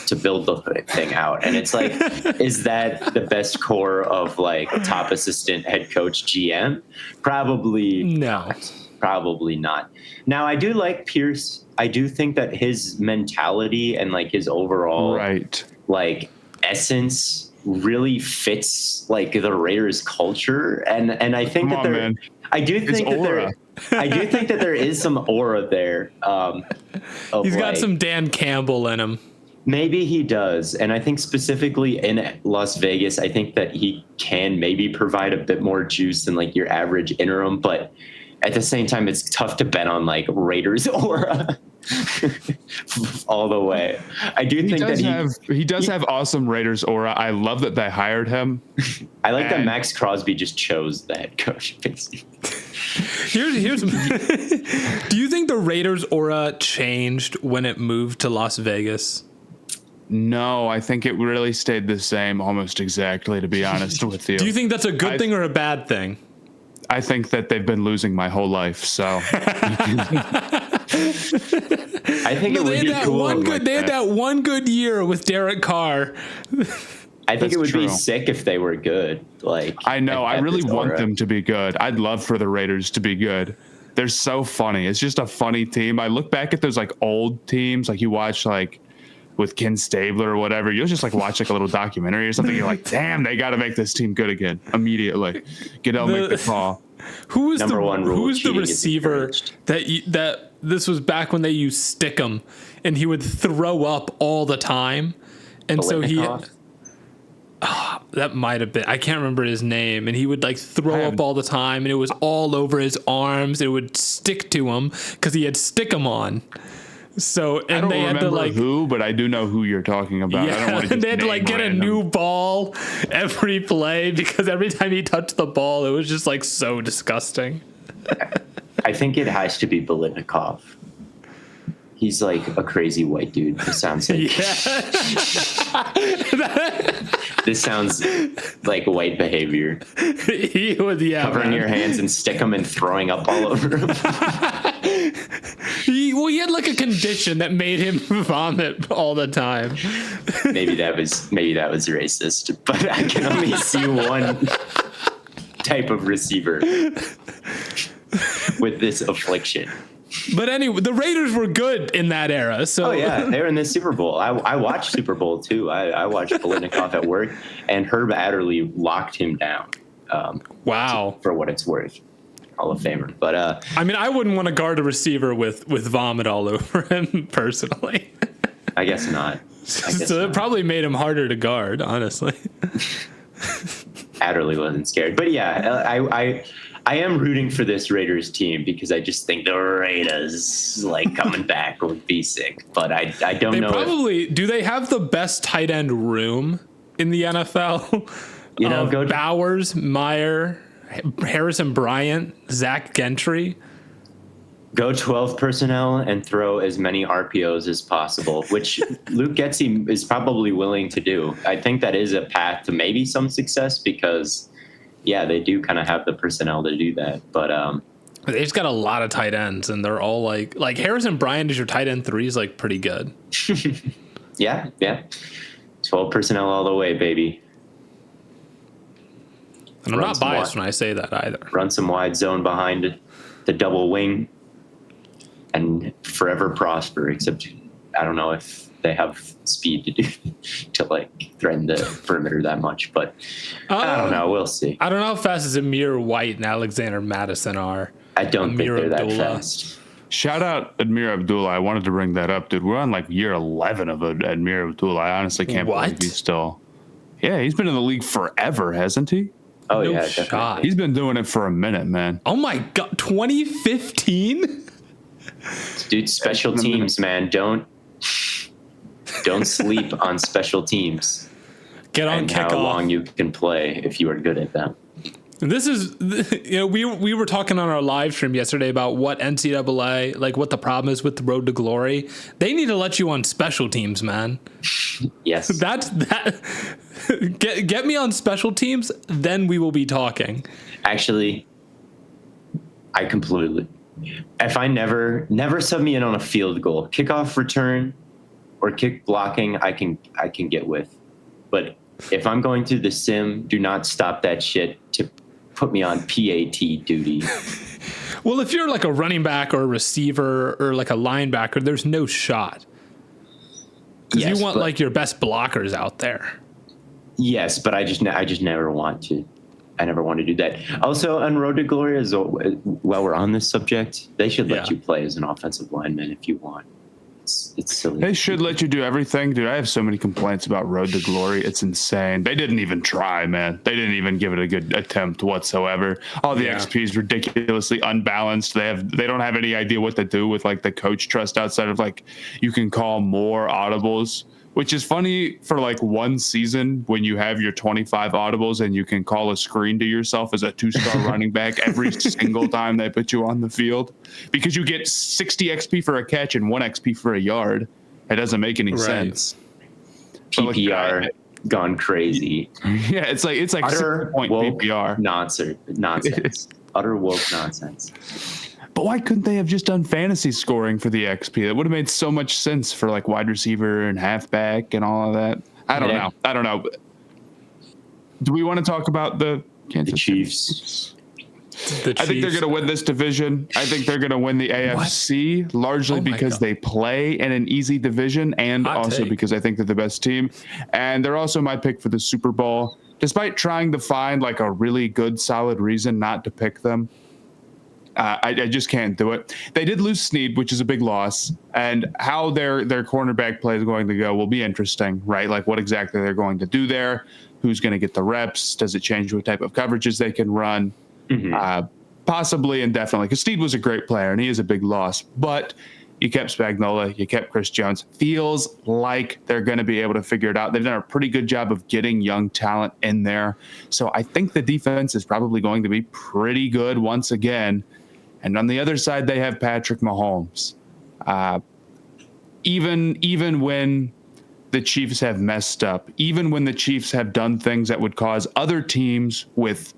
to build the thing out. And it's like, is that the best core of like top assistant head coach GM? Probably not. Probably not. Now, I do like Pierce. I do think that his mentality and like his overall like essence really fits like the Raiders culture. And I think I do think that there is some aura there. He's got some Dan Campbell in him. Maybe he does. And I think specifically in Las Vegas, I think that he can maybe provide a bit more juice than like your average interim, but at the same time, it's tough to bet on like Raiders aura all the way. I do think that he does have awesome Raiders aura. I love that they hired him. I like that Max Crosby just chose the head coach. Here's do you think the Raiders aura changed when it moved to Las Vegas? No, I think it really stayed the same almost exactly, to be honest with you. Do you think that's a good thing or a bad thing? I think that they've been losing my whole life, so I think it would be cool. They had that one good year with Derek Carr. I think it would be sick if they were good. Like, I know, I really want them to be good. I'd love for the Raiders to be good. They're so funny. It's just a funny team. I look back at those like old teams, like you watch like with Ken Stabler or whatever. You'll just like watch like a little documentary or something. You're like, damn, they got to make this team good again immediately. Goodell make the call. Who is the receiver that this was back when they used Stickum and he would throw up all the time, and so that might have been, I can't remember his name, and he would like throw up all the time, and it was all over his arms. It would stick to him because he had Stickum on. So and I don't they had to like who, but I do know who you're talking about. Yeah, I don't want to they had to like get a new ball every play because every time he touched the ball, it was just like so disgusting. I think it has to be Biletnikoff. He's like a crazy white dude. This sounds like this sounds like white behavior. He was covering your hands and stick them and throwing up all over him. He had like a condition that made him vomit all the time. Maybe that was racist, but I can only see one type of receiver with this affliction. But anyway, the Raiders were good in that era. So oh yeah, they were in the Super Bowl. I watched Super Bowl too. I watched Biletnikoff at work, and Herb Adderley locked him down. Wow. For what it's worth. Hall of Famer. But I mean, I wouldn't want to guard a receiver with vomit all over him personally. I guess not. So it probably made him harder to guard, honestly. Adderley wasn't scared. But yeah, I am rooting for this Raiders team because I just think the Raiders like coming back would be sick. But I don't know. Probably do they have the best tight end room in the NFL? You know, go Bowers, Meyer, Harrison Bryant, Zach Gentry. Go 12 personnel and throw as many RPOs as possible, which Luke Getsy is probably willing to do. I think that is a path to maybe some success because, yeah, they do kind of have the personnel to do that. But they just got a lot of tight ends, and they're all like Harrison Bryant is your tight end 3 is like pretty good. yeah. 12 personnel all the way, baby. And I'm not biased when I say that either. Run some wide zone behind the double wing and forever prosper, except I don't know if they have speed to like threaten the perimeter that much, but I don't know. We'll see. I don't know how fast as Amir White and Alexander Madison are. I don't think they're that fast. Shout out Admir Abdullah. I wanted to bring that up, dude. We're on like year 11 of Admir Abdullah. I honestly can't believe he's still. Yeah, he's been in the league forever, hasn't he? Oh, no yeah, shot. definitely. He's been doing it for a minute, man. Oh, my God. 2015? Dude, special teams, man. Don't sleep on special teams. Get on and kickoff. How long you can play if you are good at them. This is, we were talking on our live stream yesterday about what NCAA, like what the problem is with the road to glory. They need to let you on special teams, man. Yes. Get me on special teams, then we will be talking. Actually, I completely. If I never sub me in on a field goal, kickoff return, or kick blocking, I can get with. But if I'm going through the sim, do not stop that shit to put me on PAT duty. Well, if you're like a running back or a receiver or like a linebacker, there's no shot. Because you want like your best blockers out there. Yes, but I just never want to. I never want to do that. Also, on Road to Glory, while we're on this subject, they should let you play as an offensive lineman if you want. It's silly. They should let you do everything, dude. I have so many complaints about Road to Glory. It's insane. They didn't even try, man. They didn't even give it a good attempt whatsoever. All the XP is ridiculously unbalanced. They don't have any idea what to do with like the coach trust outside of like you can call more audibles, which is funny for like one season when you have your 25 audibles and you can call a screen to yourself as a 2-star running back every single time they put you on the field because you get 60 XP for a catch and 1 XP for a yard. It doesn't make any sense. PPR gone crazy. Yeah, it's like utter 6-point PPR nonsense. Utter woke nonsense. But why couldn't they have just done fantasy scoring for the XP? That would have made so much sense for like wide receiver and halfback and all of that. I don't know. Do we want to talk about the Chiefs? I think they're going to win this division. I think they're going to win the AFC largely because they play in an easy division and because I think they're the best team. And they're also my pick for the Super Bowl, despite trying to find like a really good, solid reason not to pick them. I just can't do it. They did lose Snead, which is a big loss, and how their cornerback play is going to go will be interesting, right? Like what exactly they're going to do there, who's going to get the reps, does it change what type of coverages they can run? Mm-hmm. Possibly and definitely, because Snead was a great player, and he is a big loss, but you kept Spagnuolo, you kept Chris Jones. Feels like they're going to be able to figure it out. They've done a pretty good job of getting young talent in there, so I think the defense is probably going to be pretty good once again. And on the other side, they have Patrick Mahomes. Even when the Chiefs have messed up, even when the Chiefs have done things that would cause other teams with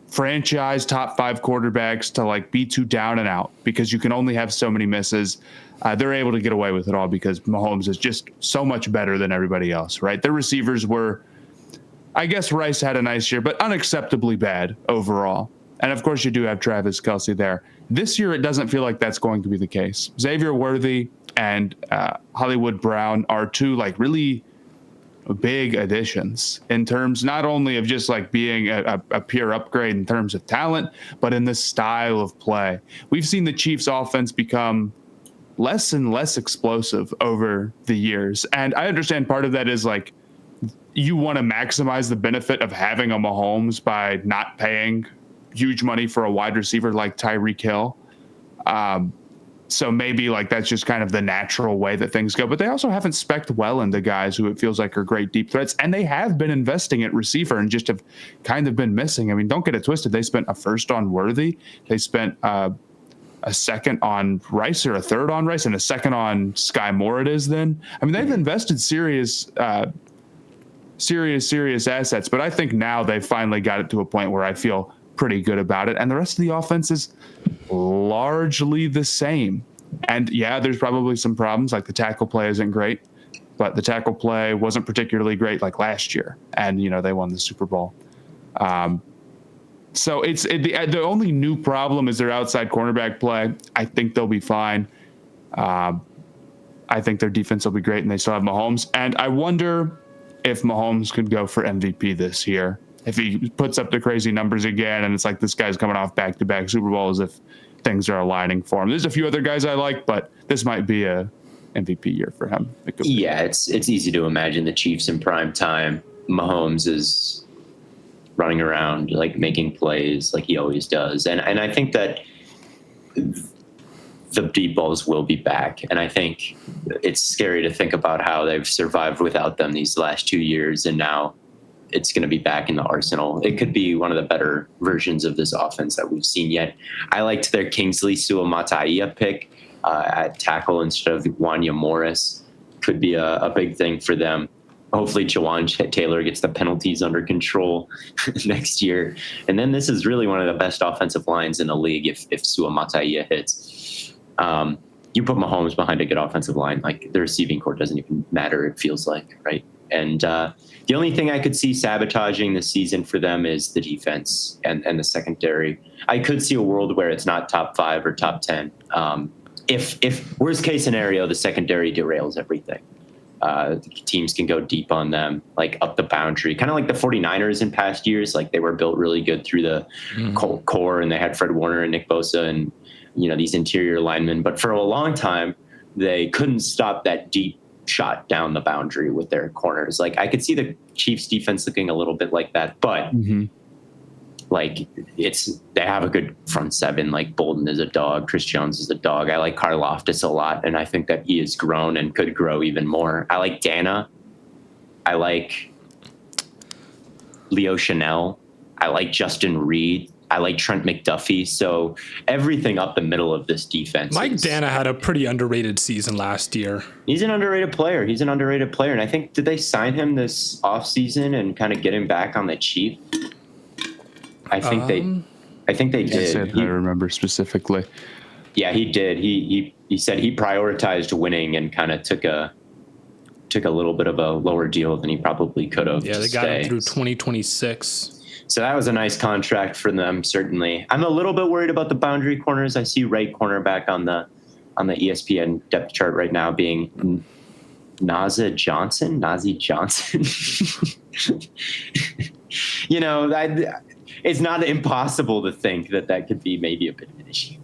franchise top 5 quarterbacks to like be too down and out because you can only have so many misses, they're able to get away with it all because Mahomes is just so much better than everybody else, right? Their receivers were, I guess Rice had a nice year, but unacceptably bad overall. And of course, you do have Travis Kelce there. This year, it doesn't feel like that's going to be the case. Xavier Worthy and Hollywood Brown are two like really big additions in terms not only of just like being a pure upgrade in terms of talent, but in the style of play. We've seen the Chiefs offense become less and less explosive over the years. And I understand part of that is like you want to maximize the benefit of having a Mahomes by not paying huge money for a wide receiver like Tyreek Hill. So maybe like that's just kind of the natural way that things go. But they also haven't spec'd well into guys who it feels like are great deep threats. And they have been investing at receiver and just have kind of been missing. I mean, don't get it twisted. They spent a first on Worthy. They spent a second on Rice or a third on Rice and a second on Sky Moore it is then. I mean, they've invested serious assets. But I think now they've finally got it to a point where I feel pretty good about it. And the rest of the offense is largely the same. And yeah, there's probably some problems, like the tackle play isn't great, but the tackle play wasn't particularly great like last year. And, you know, they won the Super Bowl. So the only new problem is their outside cornerback play. I think they'll be fine. I think their defense will be great, and they still have Mahomes. And I wonder if Mahomes could go for MVP this year. If he puts up the crazy numbers again, and it's like this guy's coming off back-to-back Super Bowls, if things are aligning for him. There's a few other guys I like, but this might be a MVP year for him. Yeah, it's easy to imagine the Chiefs in prime time. Mahomes is running around, like making plays like he always does. And I think that the deep balls will be back. And I think it's scary to think about how they've survived without them these last 2 years. And now it's going to be back in the arsenal. It could be one of the better versions of this offense that we've seen yet. I liked their Kingsley Suamataia pick at tackle instead of Wanya Morris. Could be a big thing for them. Hopefully Jawan Taylor gets the penalties under control next year. And then this is really one of the best offensive lines in the league if Suamataia hits. You put Mahomes behind a good offensive line, like the receiving core doesn't even matter, it feels like, right? And the only thing I could see sabotaging this season for them is the defense and the secondary. I could see a world where it's not top 5 or top 10. If worst case scenario, the secondary derails everything. Teams can go deep on them, like up the boundary, kind of like the 49ers in past years. Like they were built really good through the core, and they had Fred Warner and Nick Bosa and, you know, these interior linemen. But for a long time, they couldn't stop that deep shot down the boundary with their corners. Like I could see the Chiefs defense looking a little bit like that, but like they have a good front seven. Like Bolden is a dog. Chris Jones is a dog. I like Karlaftis a lot. And I think that he has grown and could grow even more. I like Dana. I like Leo Chanel. I like Justin Reed. I like Trent McDuffie. So everything up the middle of this defense. Mike Dana had a pretty underrated season last year. He's an underrated player. And I think, did they sign him this offseason and kind of get him back on the cheap? I think they did. I remember specifically. Yeah, he did. He said he prioritized winning and kind of took a little bit of a lower deal than he probably could have. Yeah, they got him through 2026. So that was a nice contract for them, certainly. I'm a little bit worried about the boundary corners. I see right cornerback on the ESPN depth chart right now being Nazi Johnson. You know, it's not impossible to think that could be maybe a bit of an issue.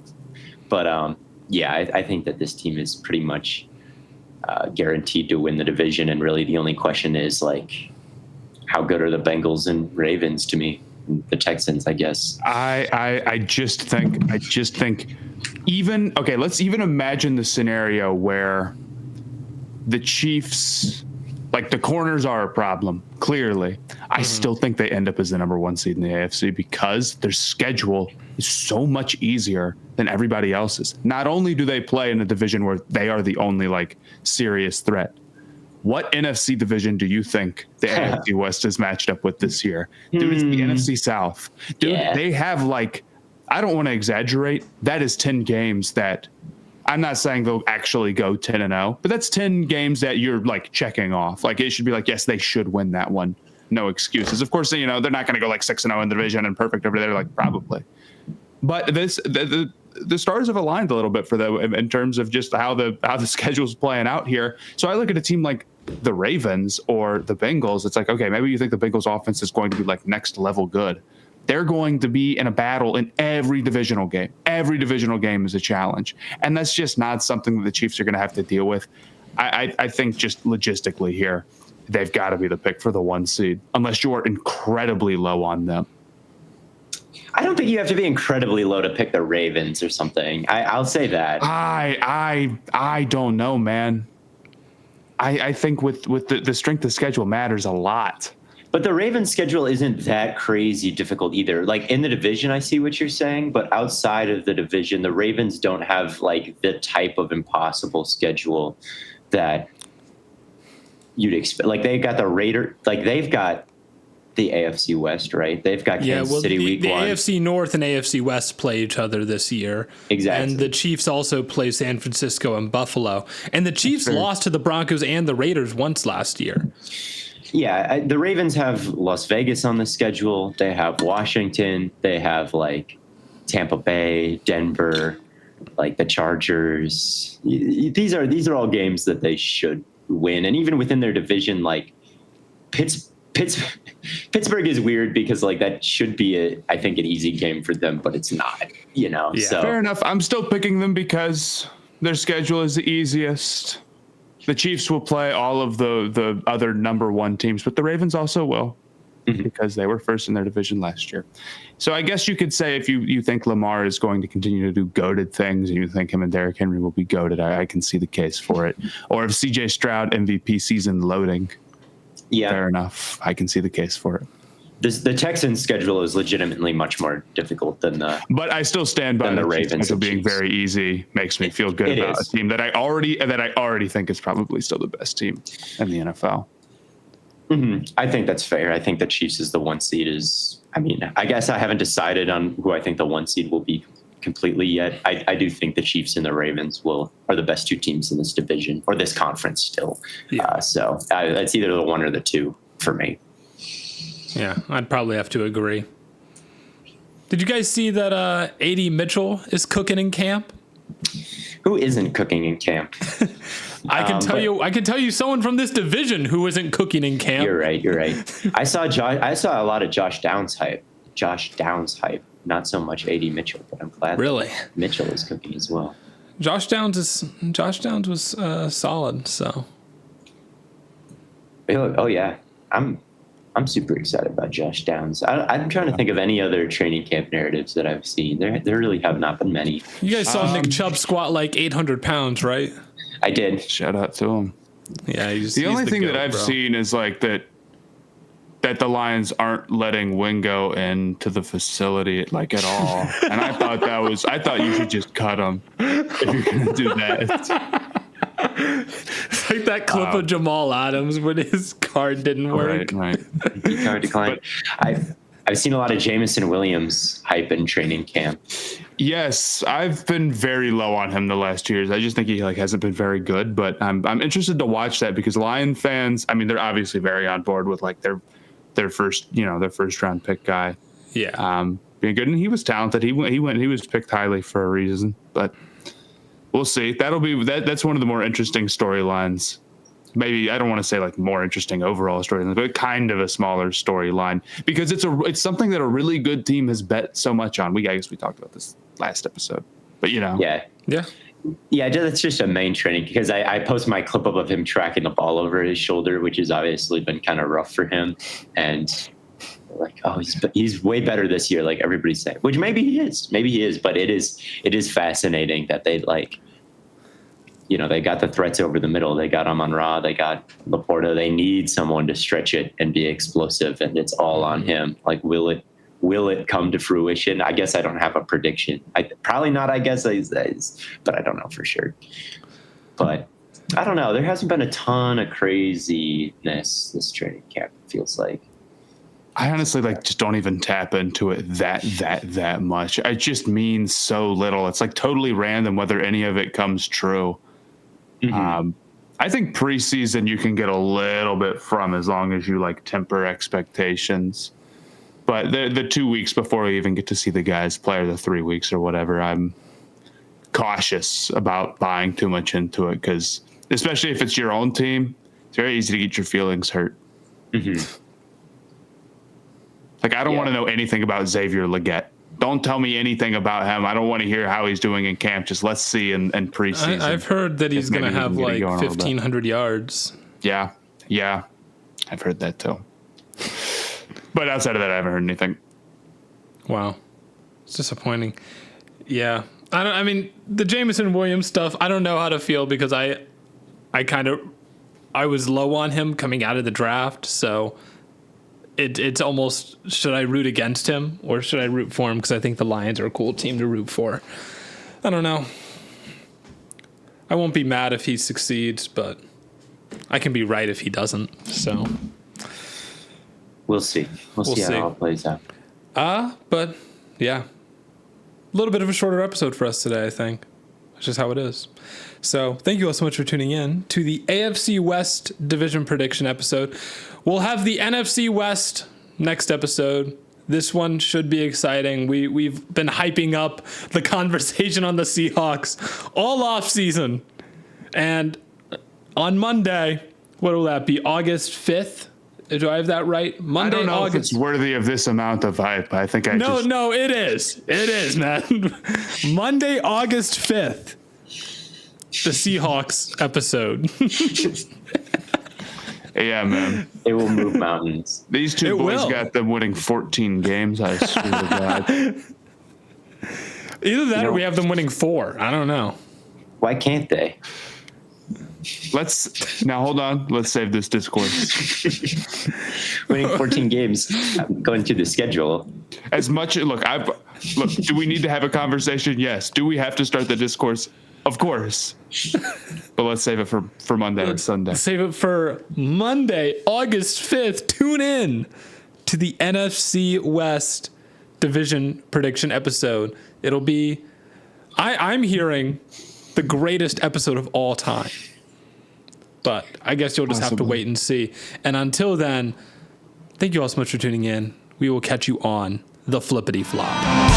But yeah, I think that this team is pretty much guaranteed to win the division. And really the only question is, like, how good are the Bengals and Ravens to me? The Texans, I guess. I just think even, okay, let's even imagine the scenario where the Chiefs, like the corners are a problem, clearly. I still think they end up as the number 1 seed in the AFC because their schedule is so much easier than everybody else's. Not only do they play in a division where they are the only like serious threat, what NFC division do you think the AFC West is matched up with this year? Dude, it's the NFC South. Dude, They have like, I don't want to exaggerate, that is 10 games that, I'm not saying they'll actually go 10-0, but that's 10 games that you're like checking off. Like it should be like, yes, they should win that one. No excuses. Of course, you know, they're not going to go like 6-0 in the division and perfect over there, like probably. But the stars have aligned a little bit for them in terms of just how the schedule's playing out here. So I look at a team like the Ravens or the Bengals, it's like, okay, maybe you think the Bengals offense is going to be like next level good. They're going to be in a battle in every divisional game. Every divisional game is a challenge. And that's just not something that the Chiefs are going to have to deal with. I think just logistically here, they've got to be the pick for the 1 seed, unless you're incredibly low on them. I don't think you have to be incredibly low to pick the Ravens or something. I'll say that. I don't know, man. I think with the strength of schedule matters a lot. But the Ravens' schedule isn't that crazy difficult either. Like in the division, I see what you're saying, but outside of the division, the Ravens don't have like the type of impossible schedule that you'd expect. Like they've got they've got the AFC West, right? They've got Kansas City week 1. The AFC North and AFC West play each other this year. Exactly. And the Chiefs also play San Francisco and Buffalo. And the Chiefs lost to the Broncos and the Raiders once last year. Yeah, the Ravens have Las Vegas on the schedule. They have Washington. They have like Tampa Bay, Denver, like the Chargers. These are all games that they should win. And even within their division, like Pittsburgh is weird because like that should be I think an easy game for them, but it's not, Yeah. So fair enough. I'm still picking them because their schedule is the easiest. The Chiefs will play all of the other number 1 teams, but the Ravens also will because they were first in their division last year. So I guess you could say if you think Lamar is going to continue to do goated things and you think him and Derrick Henry will be goated, I can see the case for it. Or if CJ Stroud MVP season loading, fair enough. I can see the case for it. The Texans' schedule is legitimately much more difficult than the. But I still stand by the Ravens being very easy. Makes me feel good about a team that I already think is probably still the best team in the NFL. Mm-hmm. I think that's fair. I think the Chiefs is the 1 seed. I guess I haven't decided on who I think the 1 seed will be completely yet. I do think the Chiefs and the Ravens are the best 2 teams in this division or this conference still. Yeah. So it's either the 1 or the 2 for me. Yeah, I'd probably have to agree. Did you guys see that A.D. Mitchell is cooking in camp? Who isn't cooking in camp? I can tell you someone from this division who isn't cooking in camp. You're right. I saw a lot of Josh Downs hype. Not so much A.D. Mitchell, but I'm glad Mitchell is cooking as well. Josh Downs was solid, so. Oh yeah. I'm super excited about Josh Downs. I'm trying to think of any other training camp narratives that I've seen. There really have not been many. You guys saw Nick Chubb squat like 800 pounds, right? I did. Shout out to him. Yeah, the only thing that I've seen is like that the Lions aren't letting Wingo into the facility like at all. And I thought you should just cut him if you're gonna do that. It's like that clip of Jamal Adams when his card didn't work. Right. Card declined. I've seen a lot of Jameson Williams hype in training camp. Yes, I've been very low on him the last years. I just think he hasn't been very good. But I'm interested to watch that because Lion fans, they're obviously very on board with like their first round pick guy. Yeah. Being good, and he was talented. He was picked highly for a reason, but. We'll see. That's one of the more interesting storylines. Maybe I don't want to say like more interesting overall storyline, but kind of a smaller storyline because it's something that a really good team has bet so much on. I guess we talked about this last episode, but Yeah. That's just a main training because I post my clip of him tracking the ball over his shoulder, which has obviously been kind of rough for him, and like, oh, he's way better this year, like everybody's saying, which maybe he is, but it is fascinating that they they got the threats over the middle. They got Amon-Ra, they got Laporta. They need someone to stretch it and be explosive, and it's all on him. Like, will it come to fruition? I guess I don't have a prediction. Probably not, I guess, but I don't know for sure. But I don't know. There hasn't been a ton of craziness this training camp, it feels like. I honestly just don't even tap into it that much. It just means so little. It's like totally random whether any of it comes true. Mm-hmm. I think preseason you can get a little bit from as long as you like temper expectations. But the 2 weeks before we even get to see the guys play, or the 3 weeks or whatever, I'm cautious about buying too much into it because especially if it's your own team, It's very easy to get your feelings hurt. Mm-hmm. Like, I don't want to know anything about Xavier Legette. Don't tell me anything about him. I don't want to hear how he's doing in camp. Just let's see in preseason. I've heard that he's going to have like 1,500 yards. Yeah. I've heard that too. But outside of that, I haven't heard anything. Wow. It's disappointing. Yeah. I mean, the Jameson Williams stuff, I don't know how to feel because I was low on him coming out of the draft. So it's almost, should I root against him or should I root for him? Because I think the Lions are a cool team to root for. I don't know. I won't be mad if he succeeds, but I can be right if he doesn't. So we'll see. We'll see how it all plays out. But yeah, a little bit of a shorter episode for us today, I think. That's just how it is. So thank you all so much for tuning in to the AFC West division prediction episode. We'll have the NFC West next episode. This one should be exciting. We've been hyping up the conversation on the Seahawks all off season. And on Monday, what will that be? August 5th? Do I have that right? Monday, I don't know August. if it's worthy of this amount of hype. I think No, it is. It is, man. Monday, August 5th. The Seahawks episode. Yeah, man. It will move mountains. These two boys got them winning 14 games. I swear to God. Either that or we have them winning 4. I don't know. Why can't they? Now hold on. Let's save this discourse. Winning 14 games, going through the schedule. Look, do we need to have a conversation? Yes. Do we have to start the discourse? Of course. But let's save it for Monday or Sunday. Save it for Monday, August 5th. Tune in to the NFC West division prediction episode. It'll be, I'm hearing, the greatest episode of all time. But I guess you'll just have to wait and see. And until then, thank you all so much for tuning in. We will catch you on the Flippity Flop.